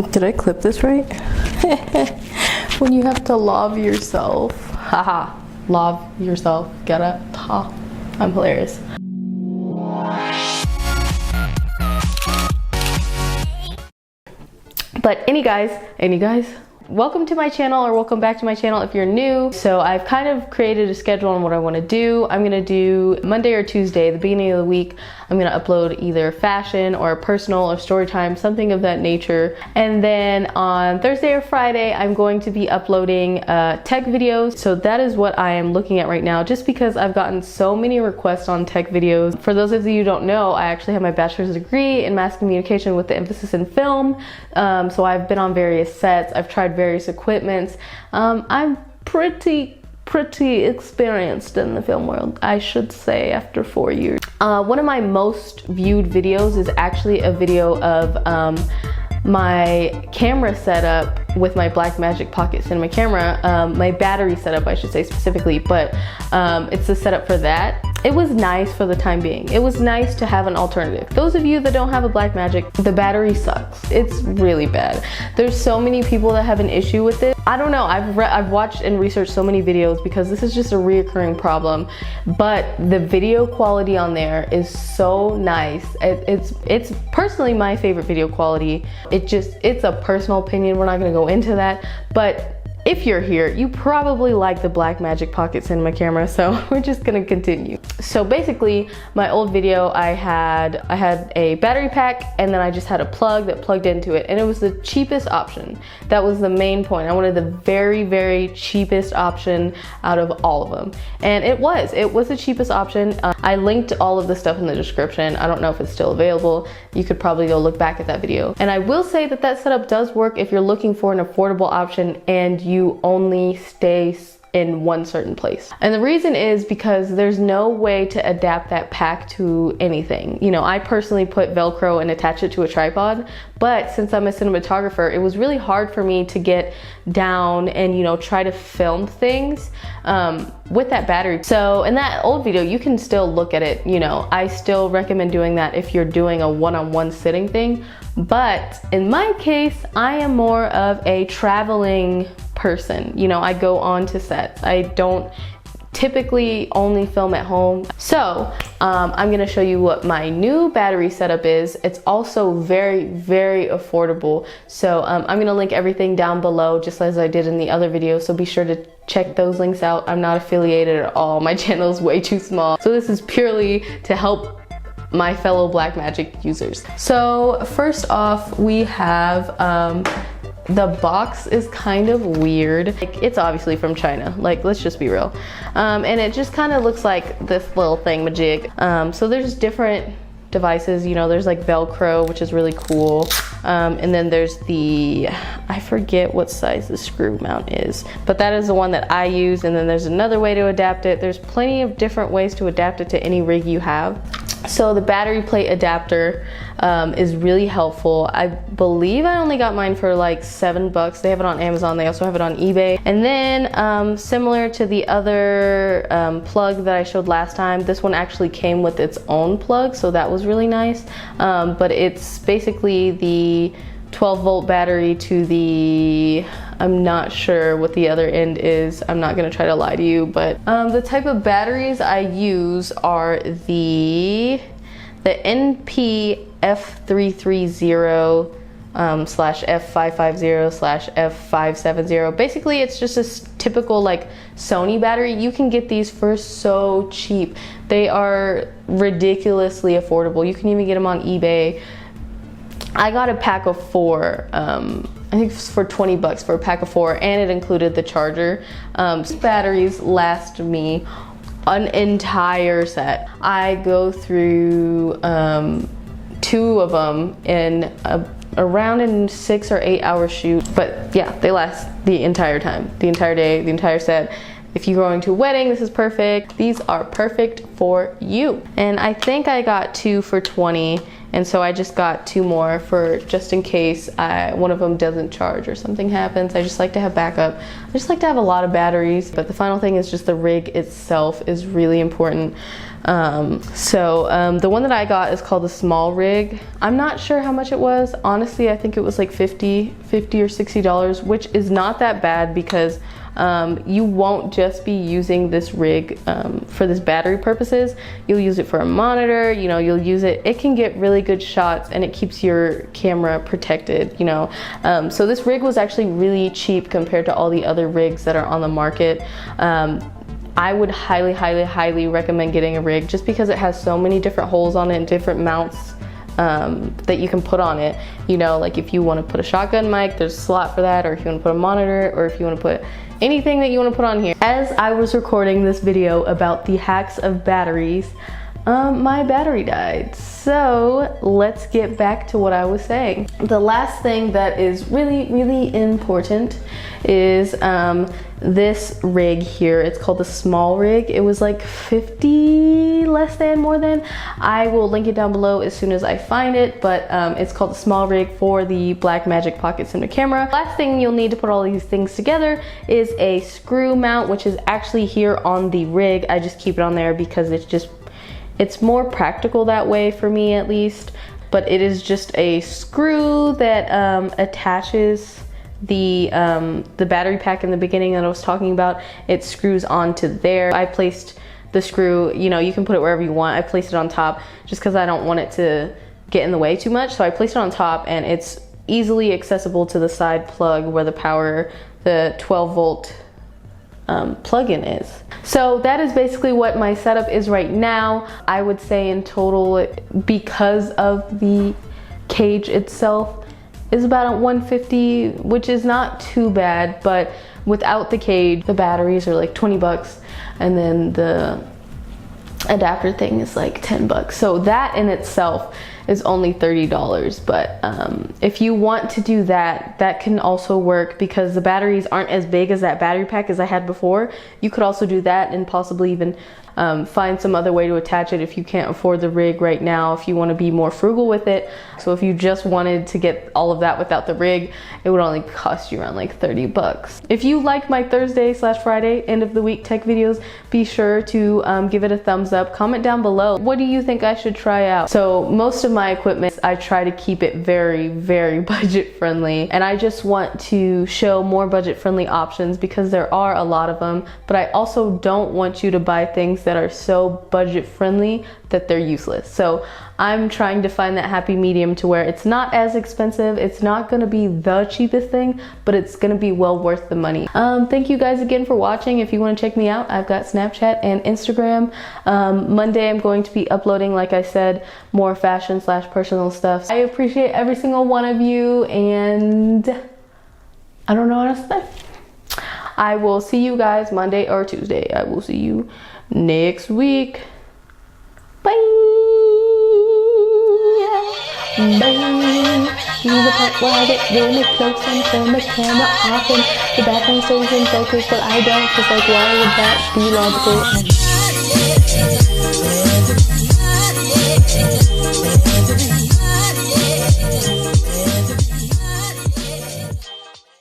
Did I clip this right? When you have to love yourself. Haha. Love yourself. Get it? Ha. I'm hilarious. But any guys, welcome to my channel, or welcome back to my channel if you're new. So I've kind of created a schedule on what I want to do. I'm going to do Monday or Tuesday, the beginning of the week, I'm going to upload either fashion or personal or story time, something of that nature. And then on Thursday or Friday, I'm going to be uploading tech videos. So that is what I am looking at right now, just because I've gotten so many requests on tech videos. For those of you who don't know, I actually have my bachelor's degree in mass communication with the emphasis in film. So I've been on various sets. I've tried various equipments. I'm pretty experienced in the film world, I should say, after 4 years. One of my most viewed videos is actually a video of my camera setup with my Blackmagic Pocket Cinema camera, my battery setup I should say specifically, but it's the setup for that. It was nice for the time being. It was nice to have an alternative. Those of you that don't have a Blackmagic, the battery sucks. It's really bad. There's so many people that have an issue with it. I don't know, I've watched and researched so many videos because this is just a reoccurring problem, but the video quality on there is so nice. It's personally my favorite video quality. It's a personal opinion. We're not gonna go into that, but if you're here, you probably like the Blackmagic Pocket Cinema camera, so we're just gonna continue. So basically, my old video, I had a battery pack, and then I just had a plug that plugged into it, and it was the cheapest option. That was the main point. I wanted the very, very cheapest option out of all of them, and it was the cheapest option. I linked all of the stuff in the description. I don't know if it's still available. You could probably go look back at that video. And I will say that that setup does work if you're looking for an affordable option and you only stay in one certain place. And the reason is because there's no way to adapt that pack to anything. You know, I personally put Velcro and attach it to a tripod, but since I'm a cinematographer, it was really hard for me to get down and, you know, try to film things with that battery. So in that old video, you can still look at it. You know, I still recommend doing that if you're doing a one-on-one sitting thing. But in my case, I am more of a traveling person. You know, I go on to sets. I don't typically only film at home. So I'm gonna show you what my new battery setup is. It's also very, very affordable. So I'm gonna link everything down below, just as I did in the other video. So be sure to check those links out. I'm not affiliated at all. My channel is way too small. So this is purely to help my fellow Blackmagic users. So first off, we have the box is kind of weird. Like, it's obviously from China, like, let's just be real. And it just kind of looks like this little thingamajig. So there's different devices, you know, there's like Velcro, which is really cool. And then there's the, I forget what size the screw mount is, but that is the one that I use. And then there's another way to adapt it. There's plenty of different ways to adapt it to any rig you have. So the battery plate adapter is really helpful. I believe I only got mine for like $7. They have it on Amazon. They also have it on eBay. And then similar to the other plug that I showed last time, this one actually came with its own plug, so that was really nice. But it's basically the 12-volt battery to the, I'm not sure what the other end is. I'm not gonna try to lie to you, but the type of batteries I use are the NP F330 slash F550 slash F570. Basically, it's just a typical like Sony battery. You can get these for so cheap. They are ridiculously affordable. You can even get them on eBay. I got a pack of 4, I think it was for $20 for a pack of 4, and it included the charger. Batteries last me an entire set. I go through 2 of them in around a 6 or 8 hour shoot, but yeah, they last the entire time, the entire day, the entire set. If you're going to a wedding, this is perfect. These are perfect for you. And I think I got 2 for $20, And so I just got 2 more for just in case one of them doesn't charge or something happens. I just like to have backup. I just like to have a lot of batteries. But the final thing is just the rig itself is really important. The one that I got is called the small rig. I'm not sure how much it was. Honestly, I think it was like $50 or $60, which is not that bad because you won't just be using this rig for this battery purposes. You'll use it for a monitor, you know, you'll use it. It can get really good shots and it keeps your camera protected, you know. So this rig was actually really cheap compared to all the other rigs that are on the market. I would highly recommend getting a rig just because it has so many different holes on it and different mounts that you can put on it. You know, like if you want to put a shotgun mic, there's a slot for that, or if you want to put a monitor, or if you want to put anything that you want to put on here. As I was recording this video about the hacks of batteries, my battery died. So let's get back to what I was saying. The last thing that is really important is this rig here. It's called the small rig. It was like 50 less than, more than. I will link it down below as soon as I find it, but it's called the small rig for the Blackmagic Pocket Cinema camera. Last thing you'll need to put all these things together is a screw mount, which is actually here on the rig. I just keep it on there because it's more practical that way for me, at least. But it is just a screw that attaches the battery pack in the beginning that I was talking about. It screws onto there. I placed the screw, you know, you can put it wherever you want. I placed it on top just because I don't want it to get in the way too much. So I placed it on top, and it's easily accessible to the side plug where the 12 volt plug-in is. So that is basically what my setup is right now. I would say in total, because of the cage itself, is about $150, which is not too bad, but without the cage, the batteries are like 20 bucks, and then the adapter thing is like 10 bucks. So that in itself is only $30, but if you want to do that, that can also work because the batteries aren't as big as that battery pack as I had before. You could also do that and possibly even find some other way to attach it if you can't afford the rig right now, if you want to be more frugal with it. So if you just wanted to get all of that without the rig, it would only cost you around like 30 bucks. If you like my Thursday/Friday end of the week tech videos, be sure to give it a thumbs up. Comment down below, what do you think I should try out? So most of my equipment, I try to keep it very budget friendly, and I just want to show more budget friendly options because there are a lot of them, but I also don't want you to buy things that are so budget friendly that they're useless. So I'm trying to find that happy medium to where it's not as expensive, it's not gonna be the cheapest thing, but it's gonna be well worth the money. Thank you guys again for watching. If you wanna check me out, I've got Snapchat and Instagram. Monday I'm going to be uploading, like I said, more fashion/personal stuff. I appreciate every single one of you, and I don't know what else to say. I will see you guys Monday or Tuesday. I will see you next week. Bye. Bye. This is the part where I get really close and turn the camera off and the background stays in focus, but I don't, because like why would that be logical?